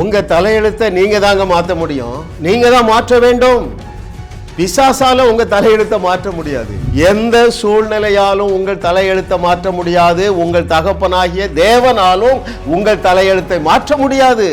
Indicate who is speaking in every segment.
Speaker 1: உங்க தலையெழுத்தை நீங்க தாங்க மாற்ற முடியும். நீங்க தான் மாற்ற வேண்டும். பிசாசால உங்க தலையெழுத்தை மாற்ற முடியாது. எந்த சூழ்நிலையாலும் உங்கள் தலையெழுத்தை மாற்ற முடியாது. உங்கள் தகப்பனாகிய தேவனாலும் உங்கள் தலையெழுத்தை மாற்ற முடியாது.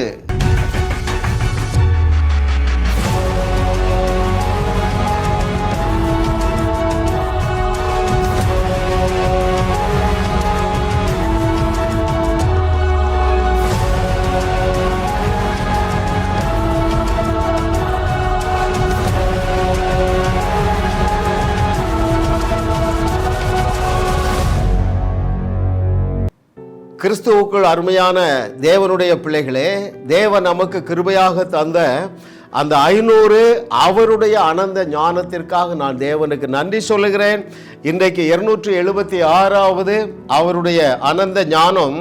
Speaker 1: கிறிஸ்துவுக்குள் அருமையான தேவனுடைய பிள்ளைகளே, தேவன் நமக்கு கிருபையாக தந்த அந்த 500 அவருடைய அனந்த ஞானத்திற்காக நான் தேவனுக்கு நன்றி சொல்லுகிறேன். இன்றைக்கு 276வது அவருடைய அனந்த ஞானம்,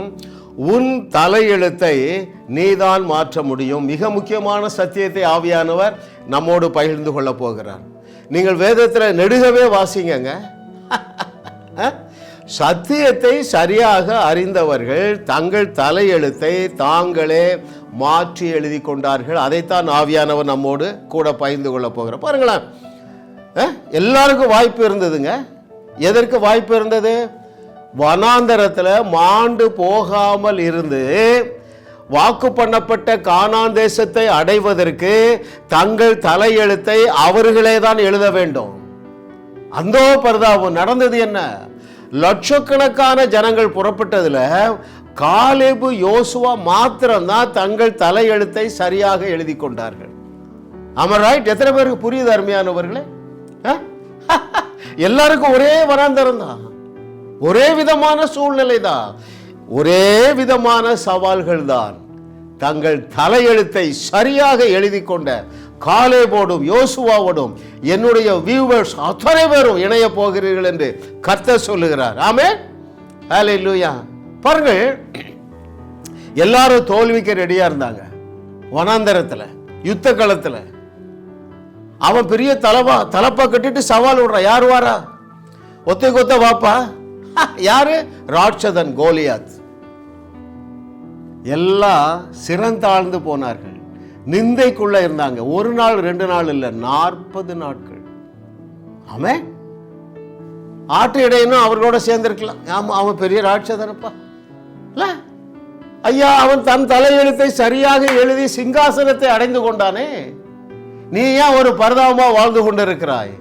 Speaker 1: உன் தலையெழுத்தை நீதான் மாற்ற முடியும். மிக முக்கியமான சத்தியத்தை ஆவியானவர் நம்மோடு பகிர்ந்து கொள்ள போகிறார். நீங்கள் வேதத்தில் நெடுகவே வாசிங்க. சத்தியத்தை சரியாக அறிந்தவர்கள் தங்கள் தலையெழுத்தை தாங்களே மாற்றி எழுதி கொண்டார்கள். அதைத்தான் ஆவியானவர் நம்மோடு கூட பகிர்ந்து கொள்ள போகிறார். பாருங்களேன், எல்லாருக்கும் வாய்ப்பு இருந்ததுங்க. எதற்கு வாய்ப்பு இருந்தது? வனாந்தரத்தில் மாண்டு போகாமல் இருந்து வாக்கு பண்ணப்பட்ட கானான் தேசத்தை அடைவதற்கு தங்கள் தலையெழுத்தை அவர்களே தான் எழுத வேண்டும். அந்தோ பரிதாபம். நடந்தது என்ன? லட்சக்கணக்கான ஜனங்கள் புறப்பட்டதுல காலேபு யோசுவா மாத்திரம்தான் தங்கள் தலையெழுத்தை சரியாக எழுதி கொண்டார்கள். ஆமா, ரைட்? எத்தனை பேருக்கு புரியுது அருமையானவர்களே? எல்லாருக்கும் ஒரே வனாந்தரம் தான், ஒரே விதமான சூழ்நிலை தான், ஒரே விதமான சவால்கள் தான். தங்கள் தலையெழுத்தை சரியாக எழுதி கொண்ட காலேபோடும் யோசுவாவோடும் என்னுடைய வியூவர்ஸ் அத்தனை பேரும் இணைய போகிறீர்கள் என்று கர்த்தர் சொல்லுகிறார். ஆமென், ஹல்லேலூயா. பாருங்கள், எல்லாரும் தோல்விக்கு ரெடியா இருந்தாங்க. வனாந்தரத்துல யுத்த களத்துல அவன் பெரிய தலப்பா கட்டிட்டு சவால் விடுறான். யார் வாரா? ஒத்தை கொத்த வாப்பா. யாரு? ராட்சதன் கோலியாத். எல்லாம் சிறந்தாழ்ந்து போனார்கள், நிந்தைக்குள்ள இருந்தாங்க. ஒரு நாள் 2 நாள் இல்ல, 40 நாட்கள். ஆமென். ஆட்டு இடையனும் அவர்களோட சேர்ந்திருக்கலாம். ஆமா, அவன் பெரிய ராட்சதனப்பா. ஐயா, அவன் தன் தலையெழுத்தை சரியாக எழுதி சிங்காசனத்தை அடைந்து கொண்டானே. நீ ஏன் ஒரு பரிதாபமா வாழ்ந்து கொண்டிருக்கிறாய்?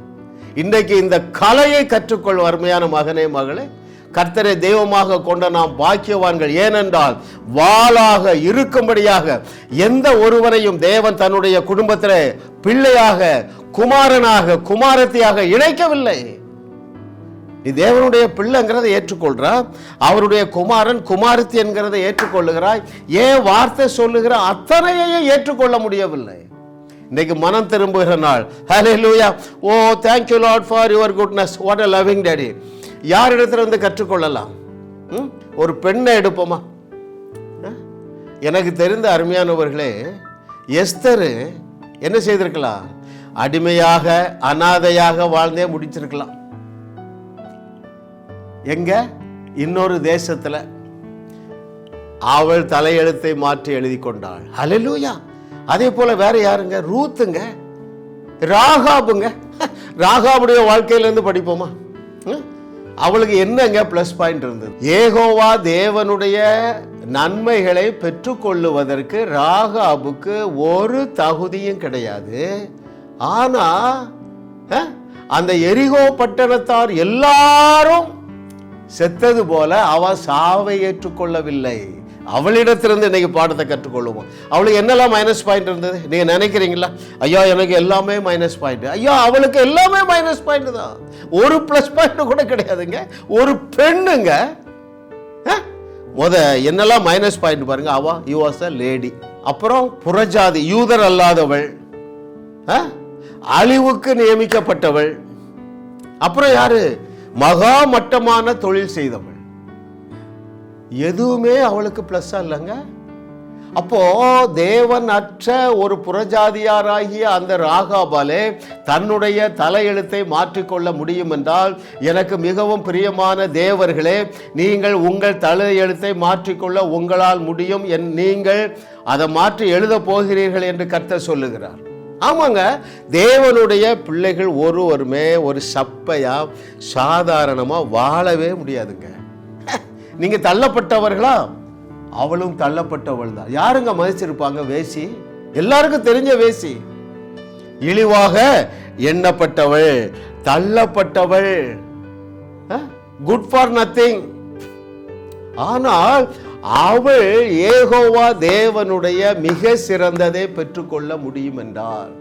Speaker 1: இன்றைக்கு இந்த கலையை கற்றுக்கொள் அருமையான மகனே, மகளே. கர்த்தரை தெய்வமாக கொண்ட நாம் பாக்கியவான்கள். ஏனென்றால் வாளாக இருக்கும்படியாக எந்த ஒருவரையும் தேவன் தன்னுடைய குடும்பத்திலே பிள்ளையாக, குமாரனாக, குமாரத்தியாக இணைக்கவில்லை. நீ தேவனுடைய பிள்ளைங்கிறதை ஏற்றுக்கொள்றா, அவருடைய குமாரன் குமாரத்தி என்கிறதை ஏற்றுக்கொள்ளுகிறாய். ஏன் வார்த்தை சொல்லுகிற அத்தனையை ஏற்றுக்கொள்ள முடியவில்லை? இன்னைக்கு மனம் திரும்புகிற நாள். ஹல்லேலூயா. ஓ, thank you Lord for your goodness. What a loving daddy. யார் இடத்துல இருந்து கற்றுக்கொள்ளலாம்? ஒரு பெண்ணை எடுப்போமா? எனக்கு தெரிந்த அருமையானவர்களே, எஸ்தர் என்ன செய்திருக்கலாம்? அடிமையாக, அனாதையாக வாழ்ந்தே முடிச்சிருக்கலாம். எங்க? இன்னொரு தேசத்துல அவள் தலையெழுத்தை மாற்றி எழுதி கொண்டாள். ஹல்லேலூயா. அதே போல வேற யாருங்க? ரூத்துங்க, ராகாபுங்க. ராகாபுடைய வாழ்க்கையிலிருந்து படிப்போமா? அவளுக்கு என்னங்க பிளஸ் பாயிண்ட் இருந்தது? யெகோவா தேவனுடைய நன்மைகளை பெற்றுக்கொள்ளுவதற்கு ராகாபுக்கு ஒரு தகுதியும் கிடையாது. ஆனா அந்த எரிகோ பட்டணத்தார் எல்லாரும் செத்தது போல அவ சாவை ஏற்றுக்கொள்ளவில்லை. அவளிடத்திலிருந்து இன்னைக்கு பாடத்தை கற்றுக்கொள்ளுவோம். அவளுக்கு என்னெல்லாம் மைனஸ் பாயிண்ட் இருந்தது நீங்க நினைக்கிறீங்களா? ஐயா, எனக்கு எல்லாமே மைனஸ் பாயிண்ட். ஐயா, அவளுக்கு எல்லாமே மைனஸ் பாயிண்ட் தான், ஒரு பிளஸ் பாயிண்ட் கூட கிடையாதுங்க. ஒரு பெண்ணுங்க. என்னெல்லாம் மைனஸ் பாயிண்ட் பாருங்க. அவ யூ வாஸ் அ லேடி. அப்புறம் புறஜாதி, யூதர் அல்லாதவள், அழிவுக்கு நியமிக்கப்பட்டவள். அப்புறம் யாரு? மகா மட்டமான தொழில் செய்தவள். எதுவுமே அவளுக்கு பிளஸ் இல்லைங்க. அப்போ தேவன் அற்ற ஒரு புறஜாதியாராகிய அந்த ராகாபாலே தன்னுடைய தலையெழுத்தை மாற்றிக்கொள்ள முடியும் என்றால், எனக்கு மிகவும் பிரியமான தேவர்களே, நீங்கள் உங்கள் தலையெழுத்தை மாற்றிக்கொள்ள உங்களால் முடியும். நீங்கள் அதை மாற்றி எழுத போகிறீர்கள் என்று கர்த்தர் சொல்லுகிறார். ஆமாங்க, தேவனுடைய பிள்ளைகள் ஒருவருமே ஒரு சப்பையா சாதாரணமா வாழவே முடியாதுங்க. நீங்க தள்ளப்பட்டவர்களா? அவளும் தள்ளப்பட்டவள் தான். யாருங்க மதிச்சிருப்பாங்க? வேசி, எல்லாருக்கும் தெரிஞ்ச வேசி, இழிவாக எண்ணப்பட்டவள், தள்ளப்பட்டவள், குட் ஃபார் நத்திங். ஆனால் அவள் யெகோவா தேவனுடைய மிக சிறந்ததை பெற்றுக்கொள்ள முடியும் என்றார்.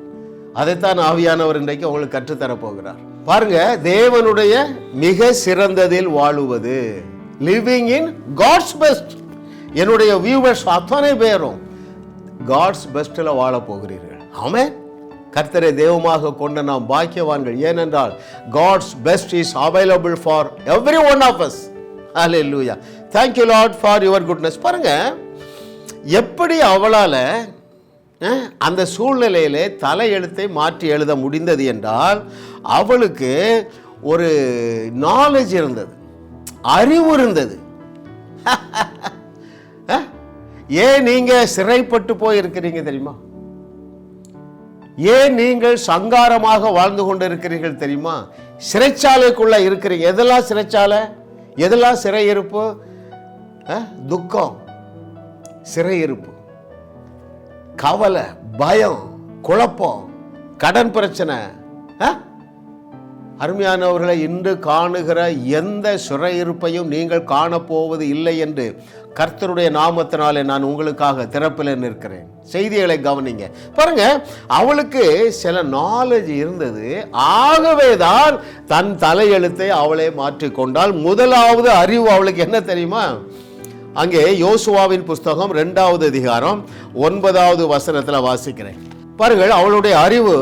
Speaker 1: அதைத்தான் ஆவியானவர் இன்றைக்கு உங்களுக்கு கற்றுத்தர போகிறார். பாருங்க, தேவனுடைய மிக சிறந்ததில் வாழுவது, லிவிங் இன் காட்ஸ் பெஸ்ட். என்னுடைய வியூவர்ஸ் அத்தனை பேரும் காட்ஸ் பெஸ்ட்ல வாழ போகிறீர்கள். ஆமென். கர்த்தரை தெய்வமாக கொண்ட நாம் பாக்கியவான்கள். ஏனென்றால் God's best is available for every one of us. Hallelujah. Thank you Lord for your goodness. பாருங்க, எப்படி அவளால அந்த சூழ்நிலையிலே தலையெழுத்தை மாற்றி எழுத முடிந்தது என்றால், அவளுக்கு ஒரு நாலேஜ் இருந்தது, அறிவு இருந்தது. ஏன் நீங்க சிறைப்பட்டு போயிருக்கிறீங்க தெரியுமா? ஏன் நீங்கள் சங்காரமாக வாழ்ந்து கொண்டு இருக்கிறீர்கள் தெரியுமா? சிறைச்சாலைக்குள்ள இருக்கிறீங்க. எதெல்லாம் சிறைச்சாலை, எதெல்லாம் சிறையிருப்பு? துக்கம், சிறையிருப்பு, கவலை, பயம், குழப்பம், கடன் பிரச்சனை. அருமையானவர்களை, இன்று காணுகிற எந்த சிறையிருப்பையும் நீங்கள் காணப்போவது இல்லை என்று கர்த்தருடைய நாமத்தினாலே நான் உங்களுக்காக திறப்பில் நிற்கிறேன். செய்திகளை கவனிங்க. பாருங்க, அவளுக்கு சில நாலேஜ் இருந்தது. ஆகவேதான் தன் தலையெழுத்தை அவளே மாற்றிக்கொண்டால். முதலாவது அறிவு அவளுக்கு என்ன தெரியுமா? அங்கே யோசுவாவின் புஸ்தகம் 2வது அதிகாரம் 9வது வசனத்தில் வாசிக்கிறேன். பாருங்கள், அவளுடைய அறிவு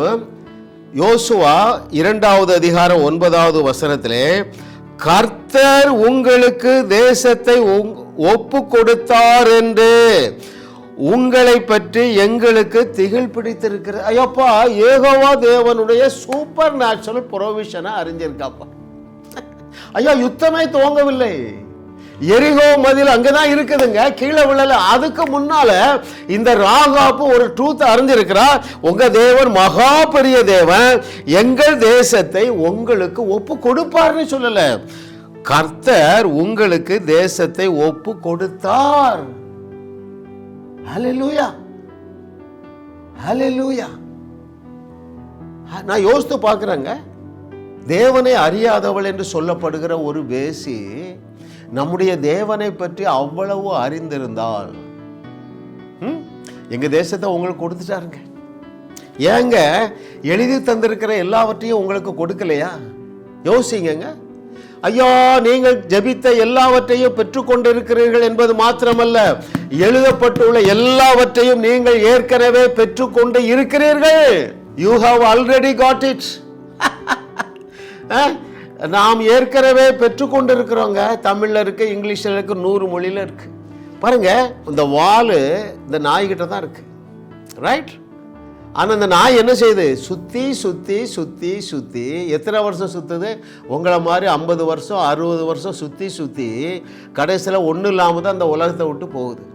Speaker 1: யோசுவா 2வது அதிகாரம் 9வது வசனத்திலே, கர்த்தர் உங்களுக்கு தேசத்தை ஒப்பு கொடுத்தார் என்று உங்களை பற்றி எங்களுக்கு திகில் பிடித்திருக்கிறது. ஐயப்பா, யெகோவா தேவனுடைய சூப்பர் நேச்சுரல் ப்ரொவிஷனை அறிஞ்சிருக்காப்பா. ஐயா, யுத்தமே துவங்கவில்லை. எரிகோ மதில் அங்கதான் இருக்குதுங்க, கீழே விழல. அதுக்கு முன்னால இந்த ராகாப்பு ஒரு ட்ரூத் அறிஞ்சிருக்கிறார். உங்க தேவன் மகா பெரிய தேவன், எங்கள் தேசத்தை உங்களுக்கு ஒப்பு கொடுப்பார்னு சொல்லல, கர்த்தர் உங்களுக்கு தேசத்தை ஒப்பு கொடுத்தார். ஹல்லேலூயா, ஹல்லேலூயா. நான் யோசித்து பார்க்கிறேங்க, தேவனை அறியாதவள் என்று சொல்லப்படுகிற ஒரு வேசி நம்முடைய தேவனை பற்றி அவ்வளவு அறிந்திருந்தால், எங்க தேசத்தை உங்களுக்கு கொடுத்துட்டாருங்க. ஏங்க எழுதி தந்திருக்கிற எல்லாவற்றையும் உங்களுக்கு கொடுக்கலையா? யோசிங்க. ஐயா, நீங்கள் ஜெபித்த எல்லாவற்றையும் பெற்றுக்கொண்டிருக்கிறீர்கள் என்பது மாத்திரமல்ல, எழுதப்பட்டுள்ள எல்லாவற்றையும் நீங்கள் ஏற்கனவே பெற்றுக்கொண்டு இருக்கிறீர்கள். You have already got it. நாம் ஏற்கனவே பெற்றுக்கொண்டிருக்கிறோங்க. தமிழ்ல இருக்கு, இங்கிலீஷ்ல இருக்கு, 100 மொழியில இருக்கு. பாருங்க, இந்த வால் இந்த நாய்கிட்ட தான் இருக்கு, ரைட்? ஆனா இந்த நாய் என்ன செய்யுது? சுத்தி சுத்தி சுத்தி சுத்தி எத்தனை வருஷம் சுத்துது? உங்களை மாதிரி 50 வருஷம் 60 வருஷம் சுத்தி சுத்தி கடைசியில் ஒன்றும் இல்லாம தான் அந்த உலகத்தை விட்டு போகுது.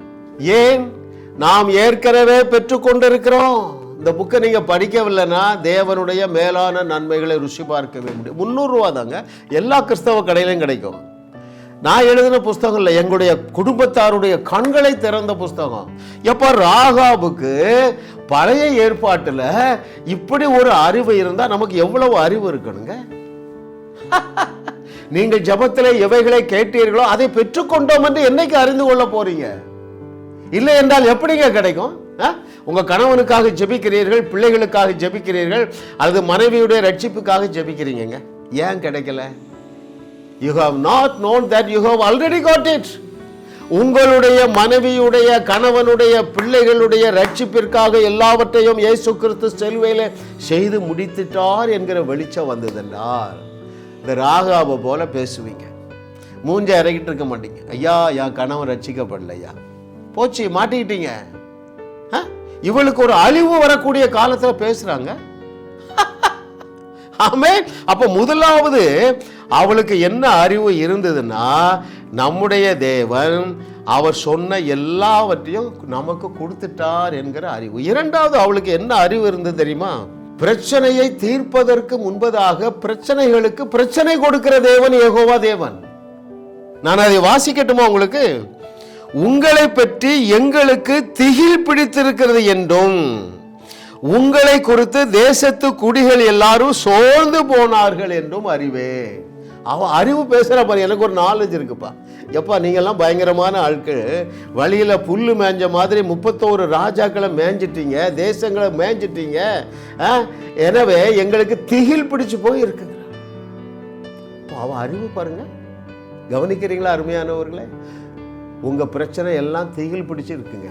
Speaker 1: ஏன்? நாம் ஏற்கனவே பெற்றுக்கொண்டிருக்கிறோம். இந்த புக்கை நீங்கள் படிக்கவில்லைன்னா தேவனுடைய மேலான நன்மைகளை ருசி பார்க்கவே முடியும். 300 ரூபா தாங்க, எல்லா கிறிஸ்தவ கடையிலையும் கிடைக்கும். நான் எழுதின புஸ்தகம் இல்லை, எங்களுடைய குடும்பத்தாருடைய கண்களை திறந்த புஸ்தகம். எப்போ ராகாபுக்கு பழைய ஏற்பாட்டில் இப்படி ஒரு அறிவு இருந்தால் நமக்கு எவ்வளவு அறிவு இருக்கணுங்க. நீங்கள் ஜபத்தில் எவைகளை கேட்டீர்களோ அதை பெற்றுக்கொண்டோம் என்று என்னைக்கு அறிந்து கொள்ள போறீங்க? இல்லை என்றால் எப்படிங்க கிடைக்கும்? உங்க கணவனுக்காக ஜெபிக்கிறீர்கள், பிள்ளைகளுக்காக ஜெபிக்கிறீர்கள், அல்லது மனைவியுடைய ரட்சிப்புக்காக ஜெபிக்கிறீங்க. ஏன் கிடைக்கல? You have not known that you have already got it. உங்களுடைய மனைவியுடைய, கணவனுடைய, பிள்ளைகளுடைய ரட்சிப்பிற்காக எல்லாவற்றையும் இயேசு கிறிஸ்து சிலுவையிலே செய்து முடித்துட்டார் என்கிற வெளிச்சம் வந்ததென்றால் இந்த ராகாபை போல பேசுவீங்க. மூஞ்ச இறக்கிட்டு இருக்க மாட்டீங்க. ஐயா, என் கணவன் ரட்சிக்கப்படலையா, போச்சு, மாட்டிக்கிட்டீங்க. இவளுக்கு ஒரு அழிவு வரக்கூடிய காலத்துல பேசுறாங்க. ஆமென். அப்ப முதலாவது அவளுக்கு என்ன அறிவு இருந்ததுன்னா, நம்முடைய தேவன் அவர் சொன்ன எல்லாவற்றையும் நமக்கு கொடுத்துட்டார் என்கிற அறிவு. இரண்டாவது அவளுக்கு என்ன அறிவு இருந்தது தெரியுமா? பிரச்சனையை தீர்ப்பதற்கு முன்பதாக பிரச்சனைகளுக்கு பிரச்சனை கொடுக்கிற தேவன் யெகோவா தேவன். நான் அதை வாசிக்கட்டுமா உங்களுக்கு? உங்களை பற்றி எங்களுக்கு திகில் பிடித்திருக்கிறது என்றும் உங்களை குறித்து தேசத்து குடிகள் எல்லாரும் சோர்ந்து போனார்கள் என்றும் அறிவே. அவன் அறிவு பேசுற பாரு. எனக்கு ஒரு நாலேஜ் இருக்குப்பா. எப்பா நீங்கெல்லாம் பயங்கரமான ஆட்கள், வழியில புல்லு மேஞ்ச மாதிரி 31 ராஜாக்களை மேய்ஞ்சிட்டீங்க, தேசங்களை மேய்ஞ்சிட்டீங்க. எனவே எங்களுக்கு திகில் பிடிச்சு போய் இருக்குங்க. அவன் அறிவு பாருங்க. கவனிக்கிறீங்களா அருமையானவர்களே? உங்க பிரச்சனை எல்லாம் திகில் பிடிச்சு இருக்குங்க.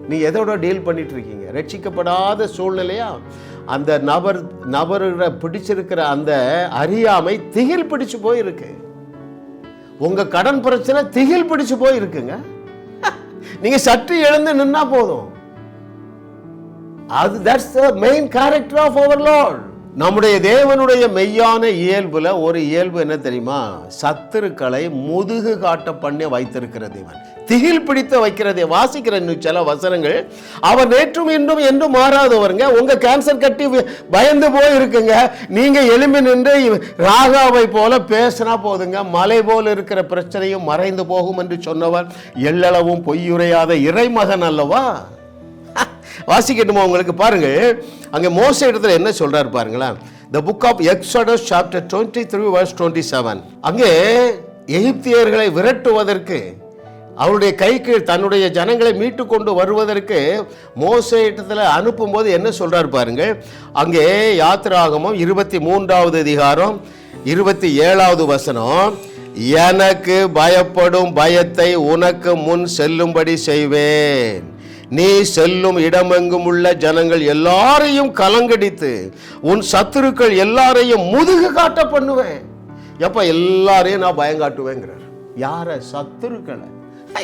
Speaker 1: நீ எதோட டீல் பண்ணிட்டு இருக்கீங்க? ரட்சிக்கப்படாத சூழ்நிலையா? அந்த நபரை பிடிச்சிருக்கிற அந்த அறியாமை திகில் பிடிச்சு போயிருக்கு. உங்க கடன் பிரச்சனை திகில் பிடிச்சு போயிருக்குங்க. நீங்க சற்று எழுந்து நின்னா போதும். அது that's the main character of our lord. நம்முடைய தேவனுடைய மெய்யான இயல்புல ஒரு இயல்பு என்ன தெரியுமா? சத்துருக்களை முதுகு காட்ட பண்ணி வைத்திருக்கிற தேவன், திகில் பிடித்து வைக்கிறதே. வாசிக்கிற சில வசனங்கள், அவர் நேற்றும் இன்றும் என்றும் மாறாதவருங்க. உங்க கேன்சர் கட்டி பயந்து போய் இருக்குங்க. நீங்க எழும்பி நின்று ராகாவை போல பேசினா போதுங்க, மலை போல இருக்கிற பிரச்சனையும் மறைந்து போகும் என்று சொன்னவர் எல்லளவும் பொய்யுரையாத இறைமகன் அல்லவா? வாசிக்கட்டுமா உங்களுக்கு? பாருங்க, அங்க மோசே இடத்துல என்ன சொல்றாரு பாருங்களேன். The book of Exodus chapter 23 verse 27. அங்கே எகிப்தியர்களை விரட்டுவதற்கு, அவருடைய கைக்கு தன்னுடைய ஜனங்களை மீட்டு கொண்டு வருவதற்கு மோசே இடத்துல அனுப்பும் போது என்ன சொல்றாரு பாருங்க. அங்கே யாத்திராகமம் 23வது அதிகாரம் 27வது வசனம், எனக்கு பயப்படும் பயத்தை உனக்கு முன் செல்லும்படி செய்வேன், நீ செல்லும் இடமெங்கும் உள்ள ஜனங்கள் எல்லாரையும் கலங்கடித்து உன் சத்துருக்கள் எல்லாரையும் முதுகு காட்ட பண்ணுவேன். எப்ப எல்லாரையும் நான் பயங்காட்டுவேங்கிறார். யார? சத்துருக்களை.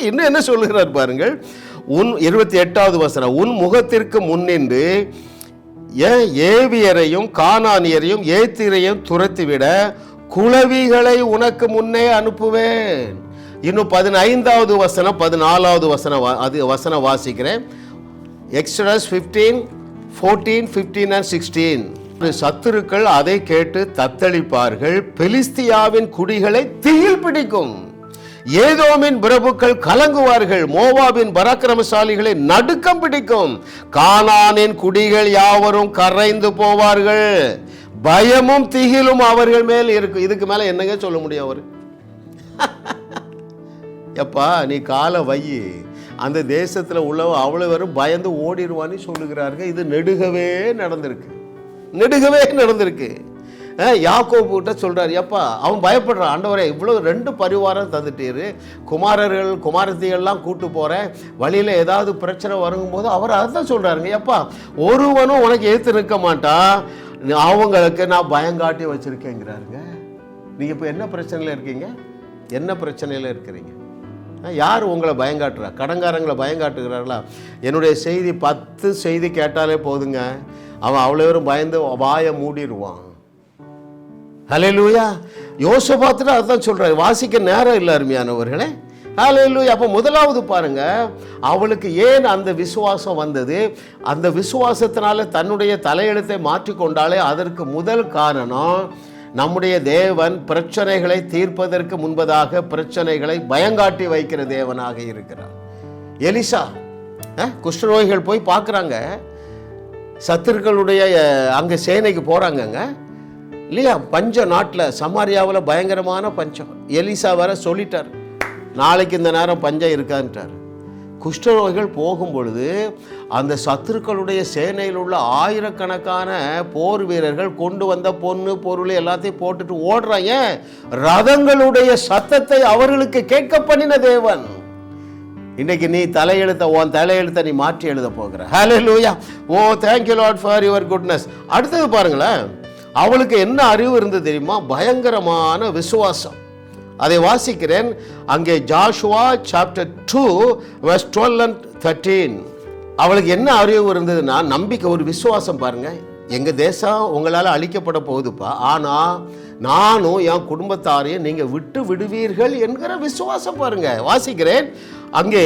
Speaker 1: இன்னும் என்ன சொல்லுகிறார் பாருங்கள். உன் 28வது வசனம், உன் முகத்திற்கு முன்னின்று ஏவியரையும் கானானியரையும் ஏத்திரையும் துரத்திவிட குளவிகளை உனக்கு முன்னே அனுப்புவேன். இன்னும் 15வது வசனம் 14வது வசனம் வாசிக்கிறேன். Exodus 15:14, 15 and 16. சத்துருக்கள் அதை கேட்டு தத்தளிப்பார்கள், பெலிஸ்தியாவின் குடிகளை திகில் பிடிக்கும், ஏதோமின் பிரபுக்கள் கலங்குவார்கள், மோவாபின் பராக்கிரமசாலிகளை நடுக்கம் பிடிக்கும், கானானின் குடிகள் யாவரும் கரைந்து போவார்கள், பயமும் திகிலும் அவர்கள் மேல் இருக்கும். இதுக்கு மேல என்னங்க சொல்ல முடியும்? அவரு எப்பா நீ காலை வை, அந்த தேசத்தில் உள்ளவ அவ்வளவு வரும் பயந்து ஓடிடுவான்னு சொல்லுகிறார்கள். இது நெடுகவே நடந்திருக்கு. யாக்கோபு கிட்ட சொல்றாரு, எப்பா அவன் பயப்படுறான், ஆண்டவரே இவ்வளவு 2 பரிவாரம் தந்துட்டீரு, குமாரர்கள் குமாரத்திகள்லாம் கூட்டு போறேன், வழியில ஏதாவது பிரச்சனை வரும்போது அவர் அதான் சொல்றாருங்க, எப்பா ஒருவனும் உனக்கு எதிர்த்து நிற்க மாட்டான், அவங்களுக்கு நான் பயங்காட்டி வச்சிருக்கேங்கிறாருங்க. நீங்க இப்ப என்ன பிரச்சனையில இருக்கீங்க? என்ன பிரச்சனையில இருக்கிறீங்க? யார் உங்களை பயங்காட்டுறா? கடங்காரங்களை பயங்காட்டுகிறார்களா? என்னுடைய செய்தி 10 செய்தி கேட்டாலே போதுங்க, அவன் அவ்வளோ பயந்து வாயை மூடிடுவான். ஹல்லேலூயா. யோசபாத்துட்டு அதான் சொல்றாரு. வாசிக்க நேரம் இல்லை அருமையானவர்களே. ஹல்லேலூயா. அப்போ முதலாவது பாருங்க, அவளுக்கு ஏன் அந்த விசுவாசம் வந்தது? அந்த விசுவாசத்தினால தன்னுடைய தலையெழுத்தை மாற்றிக்கொண்டாலே அதற்கு முதல் காரணம், நம்முடைய தேவன் பிரச்சனைகளை தீர்ப்பதற்கு முன்பதாக பிரச்சனைகளை பயங்காட்டி வைக்கிற தேவனாக இருக்கிறார். எலிசா குஷ்டரோகிகள் போய் பார்க்குறாங்க, சத்துருக்களுடைய அங்கே சேனைக்கு போகிறாங்கங்க இல்லையா? பஞ்ச நாட்டில் சமாரியாவில் பயங்கரமான பஞ்சம். எலிசா வர சொல்லிட்டார், நாளைக்கு இந்த நேரம் பஞ்சம் இருக்கான்ட்டார். குஷ்டரோகிகள் போகும் பொழுது அந்த சத்துருக்களுடைய சேனையில் உள்ள ஆயிரக்கணக்கான போர் வீரர்கள் கொண்டு வந்த பொண்ணு பொருள் எல்லாத்தையும் போட்டுட்டு ஓடுறாங்க. ரதங்களுடைய சத்தத்தை அவர்களுக்கு கேட்க பண்ணின தேவன். இன்னைக்கு நீ உன் தலையெழுத்த நீ மாற்றி எழுத போகிற. ஹல்லேலூயா. Oh thank you Lord for your goodness. அடுத்தது பாருங்களேன், அவளுக்கு என்ன அறிவு இருந்தது தெரியுமா? பயங்கரமான விசுவாசம். அதை வாசிக்கிறேன். அங்கே ஜாஷுவா சாப்டர் 2 verse 12 and 13. அவளுக்கு என்ன அறிவு இருந்ததுன்னா, நம்பிக்கை, ஒரு விசுவாசம். பாருங்க, எங்க தேசம் உங்களால் அழிக்கப்பட போகுதுப்பா, ஆனா நானும் என் குடும்பத்தாரையும் நீங்க விட்டு விடுவீர்கள் என்கிற விசுவாசம். பாருங்க, வாசிக்கிறேன் அங்கே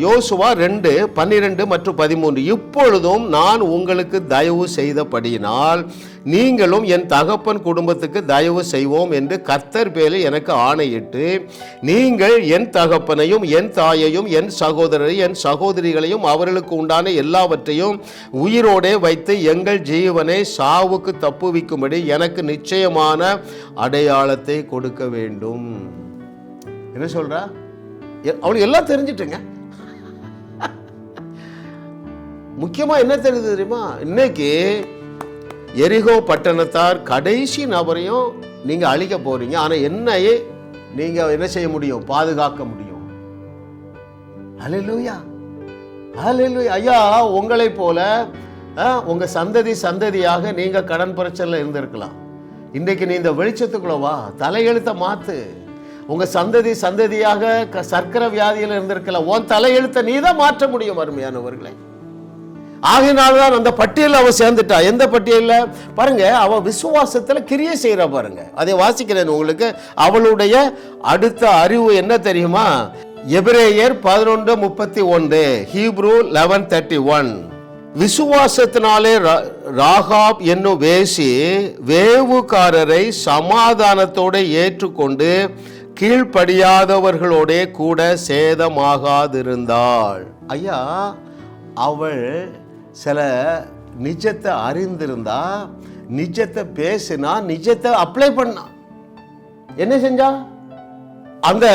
Speaker 1: யோசுவா 2:12 மற்றும் 13. இப்பொழுதும் நான் உங்களுக்கு தயவு செய்தபடியினால் நீங்களும் என் தகப்பன் குடும்பத்துக்கு தயவு செய்வோம் என்று கர்த்தர் பேரில் எனக்கு ஆணையிட்டு, நீங்கள் என் தகப்பனையும் என் தாயையும் என் சகோதரரையும் என் சகோதரிகளையும் அவர்களுக்கு உண்டான எல்லாவற்றையும் உயிரோடே வைத்து எங்கள் ஜீவனை சாவுக்கு தப்புவிக்கும்படி எனக்கு நிச்சயமான அடையாளத்தை கொடுக்க வேண்டும். என்ன சொல்றா? அவளுக்கு எல்லாம் தெரிஞ்சிட்டுங்க. முக்கியமா என்ன தெரியுது தெரியுமா? இன்னைக்கு எரிகோ பட்டணத்தார் கடைசி நபரையும் நீங்க அழிக்க போறீங்க, ஆனா என்னையே நீங்க என்ன செய்ய முடியும்? பாதுகாக்க முடியும். ஹல்லேலூயா, ஹல்லேலூயா. ஐயா, உங்களை போல உங்க சந்ததியாக நீங்க கடன் பிரச்சனையில் இருந்திருக்கலாம். இன்றைக்கு நீ இந்த வெளிச்சத்துக்குள்ள வா, தலையெழுத்த மாத்து. உங்க சந்ததியாக சர்க்கரை வியாதியில் இருந்திருக்கலாம், உன் தலையெழுத்த நீ தான் மாற்ற முடியும் அருமையானவர்களே. ஆகினால்தான் அந்த பட்டியலில் அவ சேர்ந்துட்டா. எந்த பட்டியலில்? பாருங்க, அவ விசுவாசத்துல கிரியை செய்யற. பாருங்க, அதை வாசிக்கிறேன் உங்களுக்கு. அவளுடைய அடுத்த அறிவு என்ன தெரியுமா? எபிரேயர் 11:31, ஹீப்ரு 11:31. விசுவாசத்தினாலே ராகாப் என்னும் வேசி வேவுகாரரை சமாதானத்தோடு ஏற்றுக்கொண்டு கீழ்ப்படியாதவர்களோட கூட சேதமாகாதிருந்தாள். ஐயா, அவள் சில நிஜத்தை அறிந்திருந்தா, நிஜத்தை பேசினா, நிஜத்தை அப்ளை பண்ணா. என்ன செஞ்சா? அந்த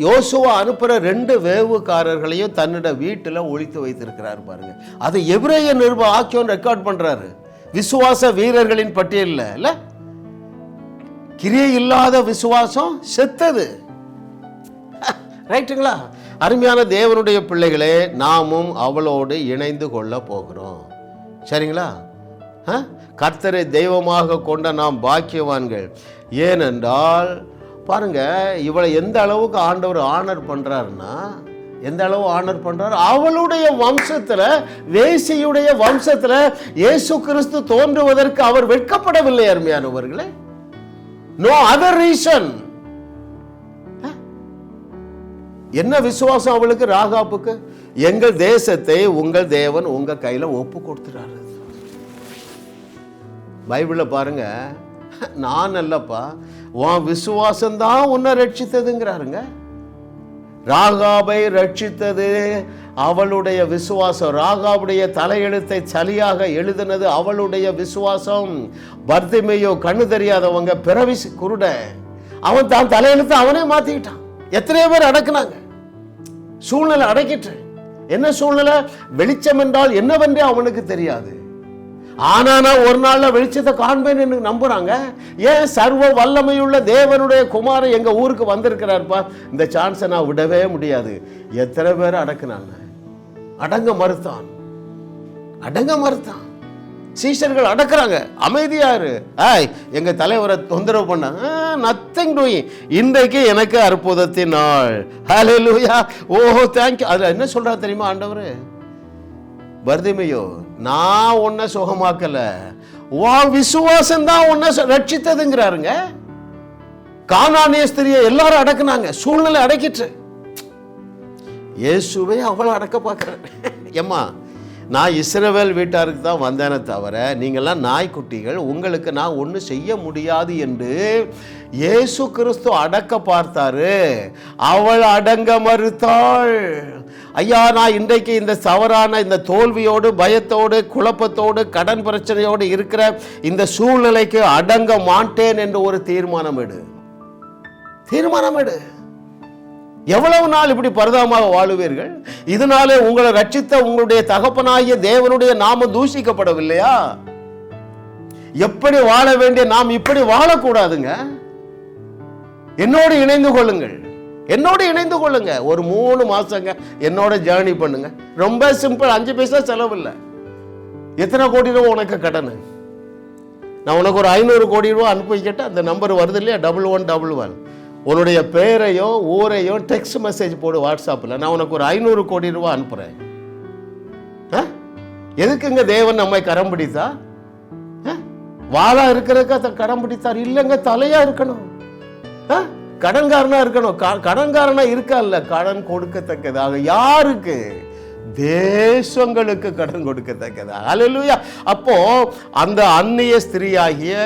Speaker 1: யோசுவா அனுப்புற 2 வேவுக்காரர்களையும் தன்னிட வீட்டில் ஒழித்து வைத்திருக்கிறார். பாருங்க, அதை எபிரேய நிருப ஆக்கியோன் ரெக்கார்ட் பண்றாரு. விசுவாச வீரர்களின் பட்டியலில் இல்ல, கிரியை இல்லாத விசுவாசம் செத்தது. ரைட்டுங்களா? அருமையான தேவனுடைய பிள்ளைகளே, நாமும் அவளோடு இணைந்து கொள்ள போகிறோம். சரிங்களா? கர்த்தரை தெய்வமாக கொண்ட நாம் பாக்கியவான்கள். ஏனென்றால் பாருங்க, இவளை எந்த அளவுக்கு ஆண்டவர் ஆனர் பண்றாருன்னா, எந்த அளவு ஆனர் பண்றாரு? அவளுடைய வம்சத்துல, வேசியுடைய வம்சத்துல இயேசு கிறிஸ்து தோன்றுவதற்கு அவர் வெட்கப்படவில்லை. அருமையானவர்களே, நோ அதர் ரீசன். என்ன விசுவாசம் அவளுக்கு, ராகாப்புக்கு? எங்கள் தேசத்தை உங்கள் தேவன் உங்க கையில ஒப்பு கொடுத்துறாரு. பைபிள்ல பாருங்க, நான் அல்லப்பா, உன் விசுவாசம்தான் உன்னை ரட்சித்ததுங்கிறாருங்க. ராகாபை ரட்சித்தது அவளுடைய விசுவாசம். ராகாவுடைய தலையெழுத்தை சரியாக எழுதினது அவளுடைய விசுவாசம். பர்திமேயு கண்ணு தெரியாதவங்க, பிறவி குருட, அவன் தான் தலையெழுத்தை அவனே மாத்திக்கிட்டான். எத்தனையோ பேர் அடக்குனாங்க. சூழ்நிலை அடக்கிட்டு. என்ன சூழ்நிலை? வெளிச்சம் என்றால் என்னவென்றே அவனுக்கு தெரியாது. ஆனா நான் ஒரு நாள்ல வெளிச்சத்தை காண்பேன் என்று நம்புறாங்க. ஏன்? சர்வ வல்லமையுள்ள தேவனுடைய குமாரன் எங்க ஊருக்கு வந்திருக்கிறார்ப்பா, இந்த சான்ஸை நான் விடவே முடியாது. எத்தனை பேர் அடக்குனாங்க? அடங்க மறுத்தான். சீஷர்கள் அடக்குறாங்க. அமைதியாரு, எங்க தலைவரை தொந்தரவு பண்ணாங்க. Nothing doing. இன்றைக்கு எனக்கு அற்புதத்தின் நாள். ஹல்லேலூயா, ஓஹோ தேங்க்யூ. அதுல என்ன சொல்றா தெரியுமா ஆண்டவர்? பர்திமேயு, நான் உன்னை சுகமாக்கல, உன் விசுவாசம் தான் உன்னை ரட்சித்ததுங்கிறாருங்க. கானானிய ஸ்திரியை எல்லாரும் அடக்குனாங்க. சூழ்நிலை அடக்கிட்டு இயேசுவே அவளை அடக்க பார்க்கிறேன். ஏம்மா, நான் இஸ்ரவேல் வீட்டாருக்கு தான் வந்தேனே தவிர நீங்கள்லாம் நாய்க்குட்டிகள், உங்களுக்கு நான் ஒன்றும் செய்ய முடியாது என்று இயேசு கிறிஸ்து அடக்க பார்த்தாரு. அவள் அடங்க மறுத்தாள். ஐயா, நான் இன்றைக்கு இந்த தவறான இந்த தோல்வியோடு, பயத்தோடு, குழப்பத்தோடு, கடன் பிரச்சனையோடு இருக்கிற இந்த சூழ்நிலைக்கு அடங்க மாட்டேன் என்று ஒரு தீர்மானம் எடு. எவ்வளவு நாள் இப்படி பரிதாபமாக வாழுவீர்கள்? இதனாலே உங்களை ரட்சித்த உங்களுடைய தகப்பனாகிய தேவனுடைய நாமம் தூஷிக்கப்படவில்லையா? எப்படி வாழ வேண்டிய நாம் இப்படி வாழக்கூடாதுங்க. என்னோடு இணைந்து கொள்ளுங்க. ஒரு 3 மாசங்க என்னோட ஜேர்னி பண்ணுங்க. ரொம்ப சிம்பிள். 5 பைசா செலவு இல்லை. எத்தனை கோடி ரூபா உனக்கு கடன்? நான் உனக்கு ஒரு 500 கோடி ரூபா அனுப்பி வைக்கட்ட, அந்த நம்பர் வருது இல்லையா, 1111. உன்னுடைய பேரையும் ஊரையும் டெக்ஸ்ட் மெசேஜ் போடு வாட்ஸ்அப்பில். நான் உனக்கு ஒரு 500 கோடி ரூபா அனுப்புகிறேன். எதுக்குங்க தேவன் நம்மை கரம் பிடித்தா? வாளா இருக்கிறதுக்கு கரம் பிடித்தார் இல்லைங்க, தலையா இருக்கணும், கடன்காரனா இருக்கணும். கடன்காரனா இருக்கல்ல, கடன் கொடுக்கத்தக்கதாக. யாருக்கு? தேசங்களுக்கு கடன் கொடுக்கத்தக்கதாக. அல்லேலூயா. அப்போ அந்த அந்நிய ஸ்திரீயாகிய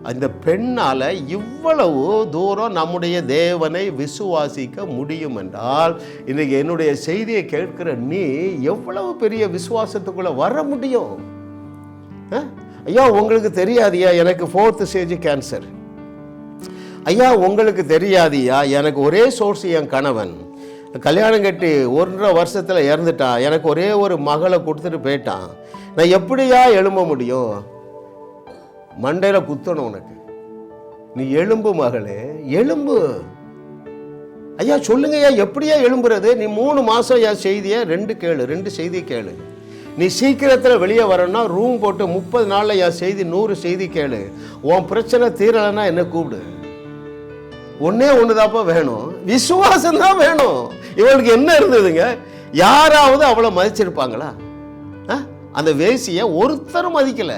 Speaker 1: அந்த பெண்ணால இவ்வளவு தூரம் நம்முடைய தேவனை விசுவாசிக்க முடியும் என்றால், இன்னைக்கு என்னுடைய செய்தியை கேட்கிற நீ எவ்வளவு பெரிய விசுவாசத்துக்குள்ள வர முடியும்? ஐயா உங்களுக்கு தெரியாதியா எனக்கு 4th ஸ்டேஜ் கேன்சர். ஐயா உங்களுக்கு தெரியாதியா எனக்கு ஒரே சோர்ஸ் என் கணவன், கல்யாணம் கட்டி 1.5 வருஷத்துல இறந்துட்டான், எனக்கு ஒரே ஒரு மகளை கொடுத்துட்டு போயிட்டான், நான் எப்படியா எழும்ப முடியும்? மண்டையில குத்தணும் உனக்கு. நீ எழும்பு மகளே, எழும்பு. ஐயா சொல்லுங்க ஐயா, எப்படியா எழும்புறது? நீ 3 மாசம் என் செய்தியை 2 செய்தி கேளு. நீ சீக்கிரத்தில் வெளியே வரணும்னா ரூம் போட்டு 30 நாள்ல என் செய்தி 100 செய்தி கேளு. உன் பிரச்சனை தீரலைன்னா என்ன கூப்பிடு. ஒன்னே ஒண்ணுதாப்பா வேணும், விசுவாசம் தான் வேணும். இவளுக்கு என்ன இருந்ததுங்க? யாராவது அவளை மதிச்சிருப்பாங்களா? அந்த வேசிய ஒருத்தரும் மதிக்கல.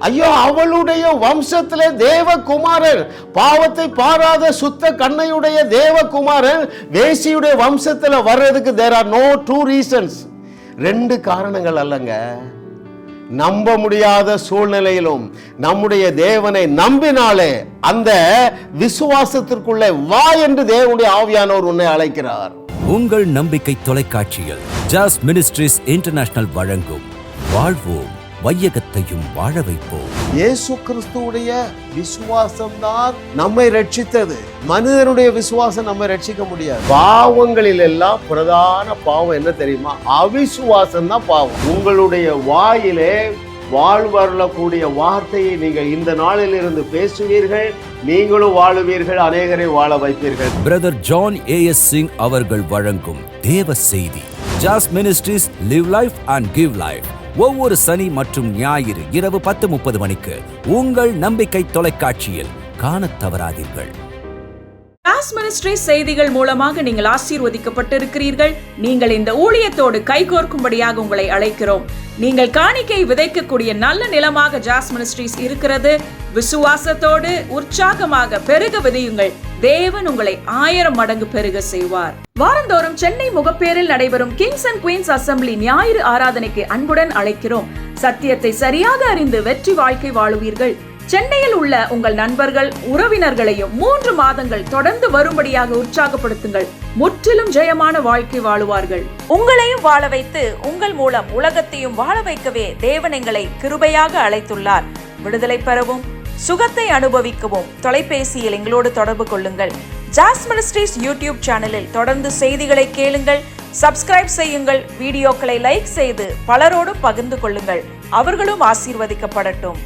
Speaker 1: ஐயோ அவளுடைய வம்சத்திலே தேவகுமாரன், பாவத்தை பாராத சுத்த கண்ணையுடைய தேவகுமாரன் வேசியுடைய வம்சத்துல வர்றதுக்கு there are no 2 reasons. 2 காரணங்கள் அல்லங்க. நம்ப முடியாத சூழ்நிலையிலும் நம்முடைய தேவனை நம்பினாலே அந்த விசுவாசத்திற்குள்ளே வா என்று தேவனுடைய ஆவியானவர் உன்னை அழைக்கிறார்.
Speaker 2: உங்கள் நம்பிக்கை தொலைக்காட்சியில் ஜாஸ் மினிஸ்ட்ரீஸ் இன்டர்நேஷனல் வழங்கும் வாழ்வோம் வையகத்தையும் வாழ வைப்போம்.
Speaker 1: இயேசு கிறிஸ்துவுடைய விசுவாசம் தான் நம்மை ரட்சித்தது. மனிதனுடைய விசுவாசம் நம்மை ரட்சிக்க முடியாது. பாவங்களில் எல்லாம் பிரதான பாவம் என்ன தெரியுமா? அவிசுவாசம் தான் பாவம். உங்களுடைய வாயிலே வாழ்வருளக்கூடிய வார்த்தையை நீங்கள் இந்த நாளில் இருந்து பேசுவீர்கள், நீங்களும் வாழுவீர்கள், அநேகரை வாழ வைப்பீர்கள்.
Speaker 2: Brother John A.S. சிங் அவர்கள் வழங்கும் தேவ செய்தி ஜாஸ் ministries live life and give life ஒவ்வொரு சனி மற்றும் ஞாயிறு இரவு 10:30 மணிக்கு உங்கள் நம்பிக்கை தொலைக்காட்சியில் காணத் தவறாதீர்கள்.
Speaker 3: ஜாஸ் மினிஸ்ட்ரீஸ் செய்திகள் மூலமாக நீங்கள் ஆசீர்வதிக்கப்பட்டிருக்கிறீர்கள். நீங்கள் இந்த ஊழியத்தோடு கைகோர்க்கும்படியாக உங்களை அழைக்கிறோம். நீங்கள் காணிக்கை விதைக்கக்கூடிய நல்ல நிலமாக ஜாஸ் மினிஸ்ட்ரீஸ் இருக்கிறது. விசுவாசத்தோடு உற்சாகமாக பெருக விதையுங்கள். தேவன் உங்களை 1000 மடங்கு பெருக செய்வார். வாரந்தோறும் சென்னை முகப்பேரில் நடைபெறும் கிங்ஸ் அண்ட் குயின்ஸ் அசம்பிளி ஞாயிறு ஆராதனைக்கு அன்புடன் அழைக்கிறோம். சத்தியத்தை சரியாக அறிந்து வெற்றி வாழ்க்கை வாழுவீர்கள். சென்னையில் உள்ள உங்கள் நண்பர்கள் உறவினர்களையும் 3 மாதங்கள் தொடர்ந்து வரும்படியாக உற்சாகப்படுத்துங்கள். முற்றிலும் ஜெயமான வாழ்க்கை வாழுவார்கள். உங்களையும் வாழ வைத்து உங்கள் மூலம் உலகத்தையும் வாழ வைக்கவே தேவன் எங்களை கிருபையாக அழைத்துள்ளார். விடுதலை பெறவும் சுகத்தை அனுபவிக்கவும் தொலைபேசியில் எங்களோடு தொடர்பு கொள்ளுங்கள். ஜாஸ் மினிஸ்ட்ரீஸ் யூடியூப் சேனலில் தொடர்ந்து செய்திகளை கேளுங்கள். சப்ஸ்கிரைப் செய்யுங்கள். வீடியோக்களை லைக் செய்து பலரோடு பகிர்ந்து கொள்ளுங்கள். அவர்களும் ஆசீர்வதிக்கப்படட்டும்.